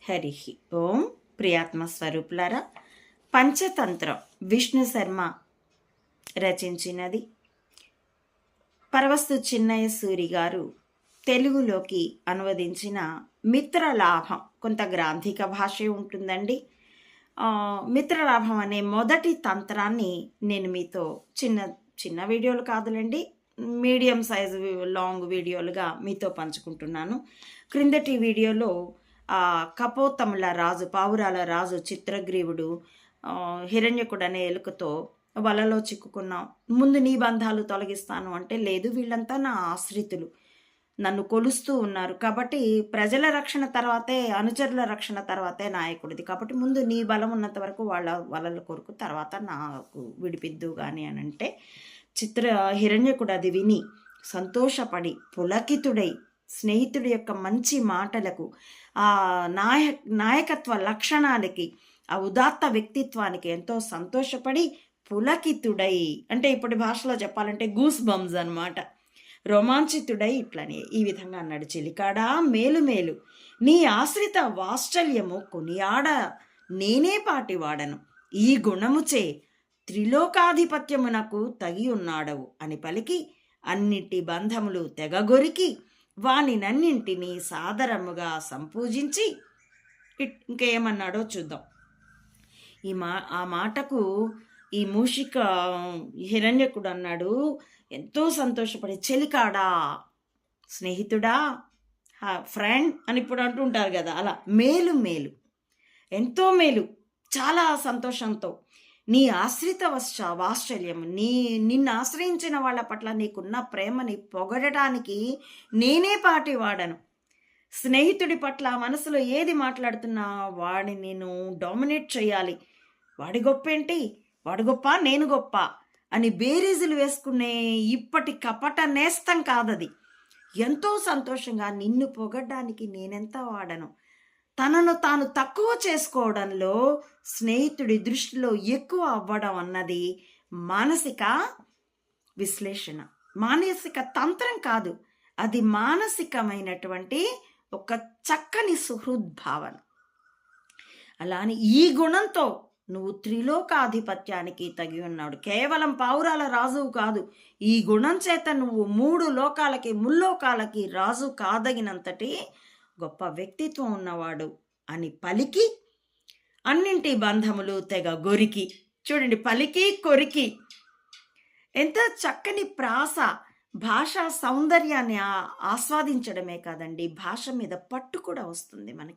హరి ఓం. ప్రియాత్మ స్వరూపులారా, పంచతంత్రం విష్ణు శర్మ రచించినది. పరవస్తు చిన్నయ్య సూరి గారు తెలుగులోకి అనువదించిన మిత్రలాభం. కొంత గ్రాంధిక భాషే ఉంటుందండి. మిత్రలాభం అనే మొదటి తంత్రాన్ని నేను మీతో చిన్న చిన్న వీడియోలు కాదులండి, మీడియం సైజు లాంగ్ వీడియోలుగా మీతో పంచుకుంటున్నాను. క్రిందటి వీడియోలో కపోతముల రాజు, పావురాల రాజు చిత్రగ్రీవుడు హిరణ్యకుడు అనే ఎలుకతో వలలో చిక్కుకున్నాం, ముందు నీ బంధాలు తొలగిస్తాను అంటే, లేదు వీళ్ళంతా నా ఆశ్రితులు, నన్ను కొలుస్తూ ఉన్నారు కాబట్టి ప్రజల రక్షణ తర్వాతే, అనుచరుల రక్షణ తర్వాతే నాయకుడిది, కాబట్టి ముందు నీ బలం ఉన్నంత వరకు వాళ్ళ వలల కొరకు, తర్వాత నాకు విడిపిద్దు కానీ అని అంటే, హిరణ్యకుడు అది విని సంతోషపడి పులకితుడై స్నేహితుడి యొక్క మంచి మాటలకు, ఆ నాయకత్వ లక్షణాలకి, ఆ ఉదాత్త వ్యక్తిత్వానికి ఎంతో సంతోషపడి పులకితుడై, అంటే ఇప్పటి భాషలో చెప్పాలంటే గూస్ బంప్స్ అనమాట, రోమాంచితుడై ఇట్లనే ఈ విధంగా అన్నాడు. చెలికాడా మేలు మేలు, నీ ఆశ్రిత వాత్సల్యము కొనియాడ నేనే పాటివాడను, ఈ గుణముచే త్రిలోకాధిపత్యమునకు తగి ఉన్నాడవు అని పలికి అన్నిటి బంధములు తెగగొరికి వానినన్నింటినీ సాదరముగా సంపూజించి ఇంకేమన్నాడో చూద్దాం. ఆ మాటకు ఈ మూషిక హిరణ్యకుడు అన్నాడు, ఎంతో సంతోషపడి, చెలికాడా, స్నేహితుడా, ఫ్రెండ్ అని ఇప్పుడు అంటుంటారు కదా, అలా మేలు మేలు, ఎంతో మేలు, చాలా సంతోషంతో నీ ఆశ్రిత వాత్సల్యం, నిన్ను ఆశ్రయించిన వాళ్ళ పట్ల నీకున్న ప్రేమని పొగడటానికి నేనే పాటివాడను. స్నేహితుడి పట్ల మనసులో ఏది మాట్లాడుతున్నా వాడిని నేను డామినేట్ చేయాలి, వాడి గొప్ప ఏంటి, వాడు గొప్ప నేను గొప్ప అని బేరీజులు వేసుకునే ఇప్పటి కపట నేస్తం కాదది. ఎంతో సంతోషంగా నిన్ను పొగడ్డానికి నేనెంత వాడను, తనను తాను తక్కువ చేసుకోవడంలో స్నేహితుడి దృష్టిలో ఎక్కువ అవ్వడం అన్నది మానసిక విశ్లేషణ, మానసిక తంత్రం కాదు, అది మానసికమైనటువంటి ఒక చక్కని సుహృద్భావన. అలానే ఈ గుణంతో నువ్వు త్రిలోకాధిపత్యానికి తగి ఉన్నాడు, కేవలం పావురాల రాజువు కాదు, ఈ గుణం చేత నువ్వు 3 లోకాలకి ముల్లోకాలకి రాజు కాదగినంతటి గొప్ప వ్యక్తిత్వం ఉన్నవాడు అని పలికి అన్నింటి బంధములు తెగ గొరికి. చూడండి, పలికి కొరికి, ఎంత చక్కని ప్రాస, భాషా సౌందర్యాన్ని ఆస్వాదించడమే కాదండి, భాష మీద పట్టు కూడా వస్తుంది మనకి.